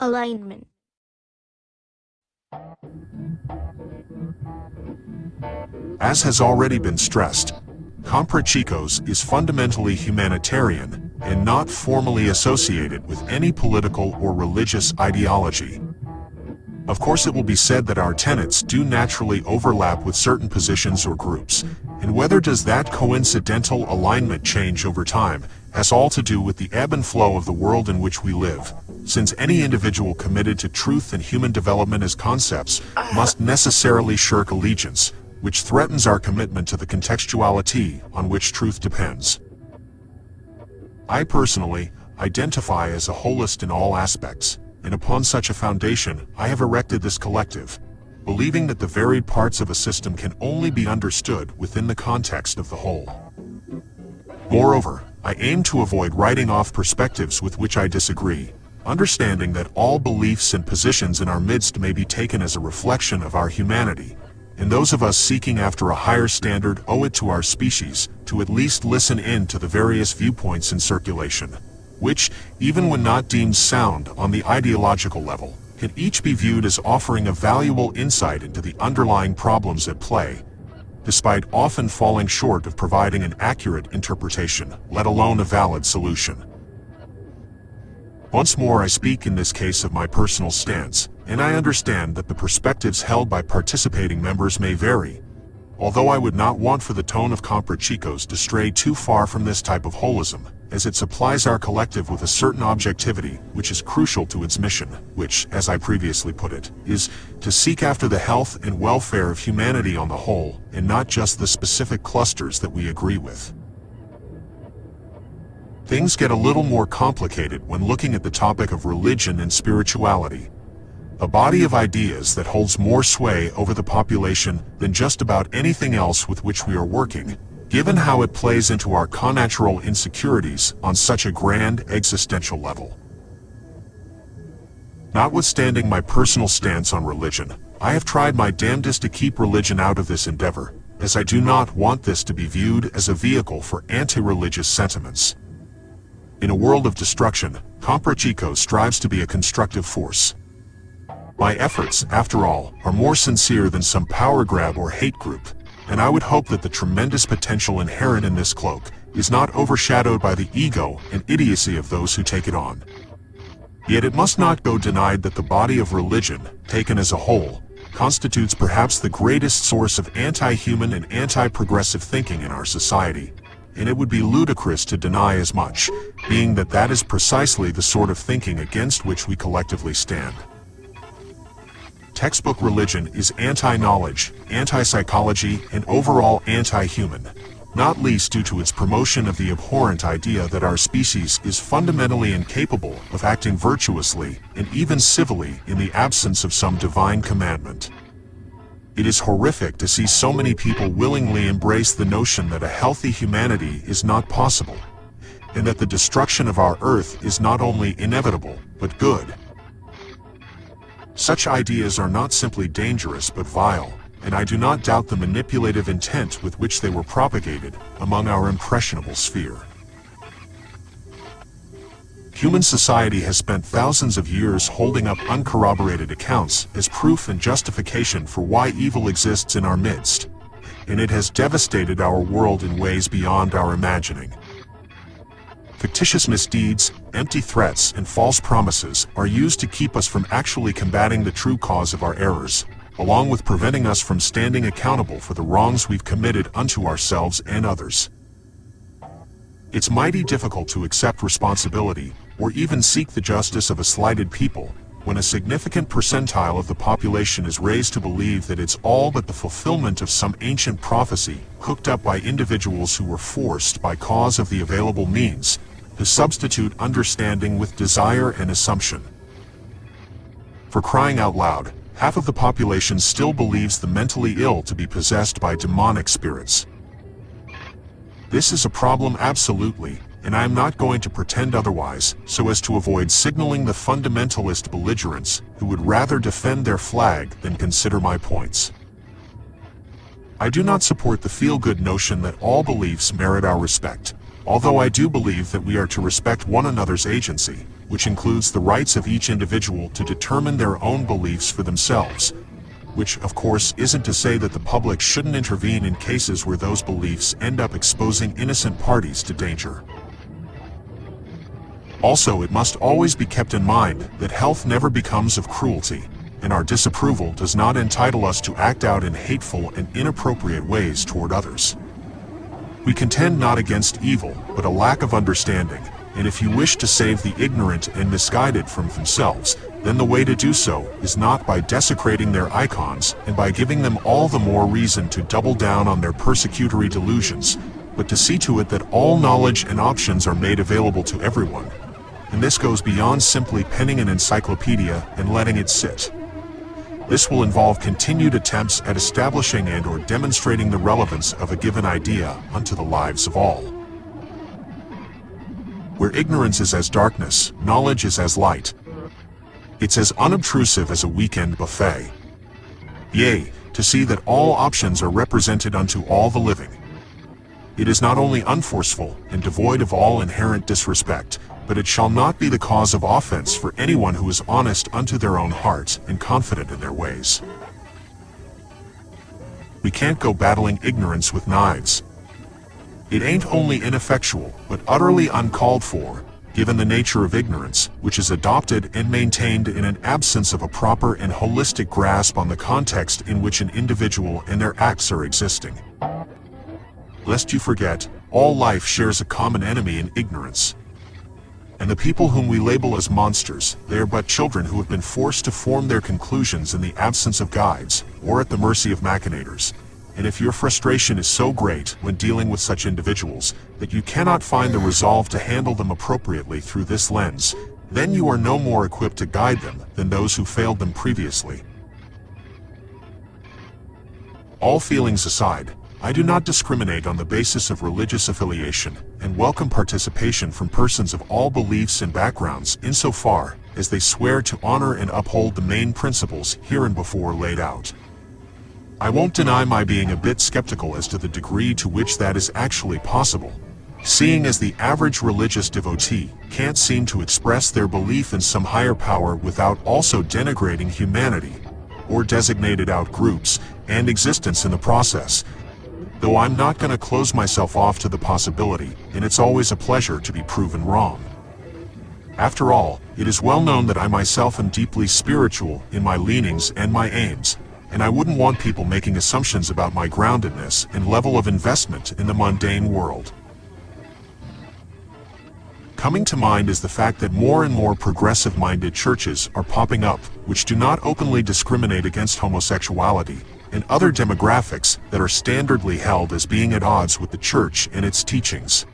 Alignment. As has already been stressed, Comprachicos is fundamentally humanitarian and not formally associated with any political or religious ideology. Of course, it will be said that our tenets do naturally overlap with certain positions or groups, and whether does that coincidental alignment change over time has all to do with the ebb and flow of the world in which we live, since any individual committed to truth and human development as concepts must necessarily shirk allegiance, which threatens our commitment to the contextuality on which truth depends. I personally identify as a holist in all aspects, and upon such a foundation I have erected this collective, believing that the varied parts of a system can only be understood within the context of the whole. Moreover, I aim to avoid writing off perspectives with which I disagree, understanding that all beliefs and positions in our midst may be taken as a reflection of our humanity, and those of us seeking after a higher standard owe it to our species to at least listen in to the various viewpoints in circulation, which, even when not deemed sound on the ideological level, can each be viewed as offering a valuable insight into the underlying problems at play, despite often falling short of providing an accurate interpretation, let alone a valid solution. Once more I speak in this case of my personal stance, and I understand that the perspectives held by participating members may vary, although I would not want for the tone of Comprachicos to stray too far from this type of holism, as it supplies our collective with a certain objectivity which is crucial to its mission, which, as I previously put it, is to seek after the health and welfare of humanity on the whole, and not just the specific clusters that we agree with. Things get a little more complicated when looking at the topic of religion and spirituality, a body of ideas that holds more sway over the population than just about anything else with which we are working, given how it plays into our connatural insecurities on such a grand existential level. Notwithstanding my personal stance on religion, I have tried my damnedest to keep religion out of this endeavor, as I do not want this to be viewed as a vehicle for anti-religious sentiments. In a world of destruction, Comprachicos strives to be a constructive force. My efforts, after all, are more sincere than some power grab or hate group, and I would hope that the tremendous potential inherent in this cloak is not overshadowed by the ego and idiocy of those who take it on. Yet it must not go denied that the body of religion, taken as a whole, constitutes perhaps the greatest source of anti-human and anti-progressive thinking in our society, and it would be ludicrous to deny as much, being that that is precisely the sort of thinking against which we collectively stand. Textbook religion is anti-knowledge, anti-psychology, and overall anti-human, not least due to its promotion of the abhorrent idea that our species is fundamentally incapable of acting virtuously and even civilly in the absence of some divine commandment. It is horrific to see so many people willingly embrace the notion that a healthy humanity is not possible, and that the destruction of our Earth is not only inevitable, but good. Such ideas are not simply dangerous but vile, and I do not doubt the manipulative intent with which they were propagated among our impressionable sphere. Human society has spent thousands of years holding up uncorroborated accounts as proof and justification for why evil exists in our midst, and it has devastated our world in ways beyond our imagining. Fictitious misdeeds, empty threats, and false promises are used to keep us from actually combating the true cause of our errors, along with preventing us from standing accountable for the wrongs we've committed unto ourselves and others. It's mighty difficult to accept responsibility, or even seek the justice of a slighted people, when a significant percentile of the population is raised to believe that it's all but the fulfillment of some ancient prophecy cooked up by individuals who were forced by cause of the available means to substitute understanding with desire and assumption. For crying out loud, half of the population still believes the mentally ill to be possessed by demonic spirits. This is a problem absolutely, and I am not going to pretend otherwise, so as to avoid signaling the fundamentalist belligerents who would rather defend their flag than consider my points. I do not support the feel-good notion that all beliefs merit our respect, although I do believe that we are to respect one another's agency, which includes the rights of each individual to determine their own beliefs for themselves, which, of course, isn't to say that the public shouldn't intervene in cases where those beliefs end up exposing innocent parties to danger. Also, it must always be kept in mind that health never becomes of cruelty, and our disapproval does not entitle us to act out in hateful and inappropriate ways toward others. We contend not against evil, but a lack of understanding, and if you wish to save the ignorant and misguided from themselves, then the way to do so is not by desecrating their icons and by giving them all the more reason to double down on their persecutory delusions, but to see to it that all knowledge and options are made available to everyone. And this goes beyond simply penning an encyclopedia and letting it sit. This will involve continued attempts at establishing and/or demonstrating the relevance of a given idea unto the lives of all. Where ignorance is as darkness, knowledge is as light. It's as unobtrusive as a weekend buffet. Yea, to see that all options are represented unto all the living. It is not only unforceful and devoid of all inherent disrespect, but it shall not be the cause of offense for anyone who is honest unto their own hearts and confident in their ways. We can't go battling ignorance with knives. It ain't only ineffectual, but utterly uncalled for, given the nature of ignorance, which is adopted and maintained in an absence of a proper and holistic grasp on the context in which an individual and their acts are existing. Lest you forget, all life shares a common enemy in ignorance. And the people whom we label as monsters, they are but children who have been forced to form their conclusions in the absence of guides, or at the mercy of machinators. And if your frustration is so great when dealing with such individuals that you cannot find the resolve to handle them appropriately through this lens, then you are no more equipped to guide them than those who failed them previously. All feelings aside, I do not discriminate on the basis of religious affiliation, and welcome participation from persons of all beliefs and backgrounds insofar as they swear to honor and uphold the main principles hereinbefore laid out. I won't deny my being a bit skeptical as to the degree to which that is actually possible, seeing as the average religious devotee can't seem to express their belief in some higher power without also denigrating humanity, or designated out groups and existence in the process. Though I'm not going to close myself off to the possibility, and it's always a pleasure to be proven wrong. After all, it is well known that I myself am deeply spiritual in my leanings and my aims, and I wouldn't want people making assumptions about my groundedness and level of investment in the mundane world. Coming to mind is the fact that more and more progressive-minded churches are popping up, which do not openly discriminate against homosexuality, and other demographics that are standardly held as being at odds with the church and its teachings.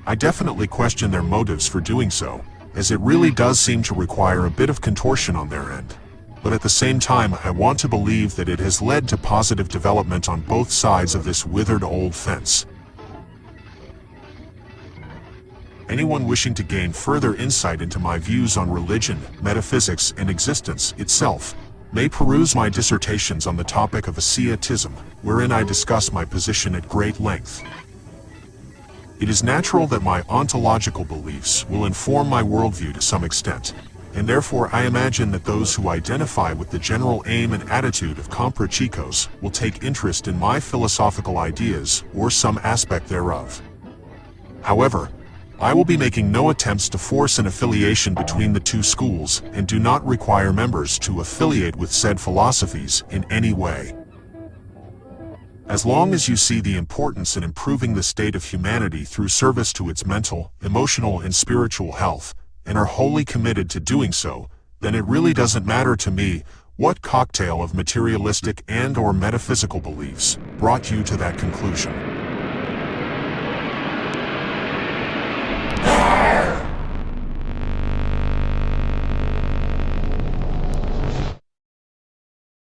I definitely question their motives for doing so, as it really does seem to require a bit of contortion on their end. But at the same time, I want to believe that it has led to positive development on both sides of this withered old fence. Anyone wishing to gain further insight into my views on religion, metaphysics, and existence itself may peruse my dissertations on the topic of Asiatism, wherein I discuss my position at great length. It is natural that my ontological beliefs will inform my worldview to some extent, and therefore I imagine that those who identify with the general aim and attitude of Comprachicos will take interest in my philosophical ideas or some aspect thereof. However, I will be making no attempts to force an affiliation between the two schools and do not require members to affiliate with said philosophies in any way. As long as you see the importance in improving the state of humanity through service to its mental, emotional, and spiritual health, and are wholly committed to doing so, then it really doesn't matter to me what cocktail of materialistic and/or metaphysical beliefs brought you to that conclusion.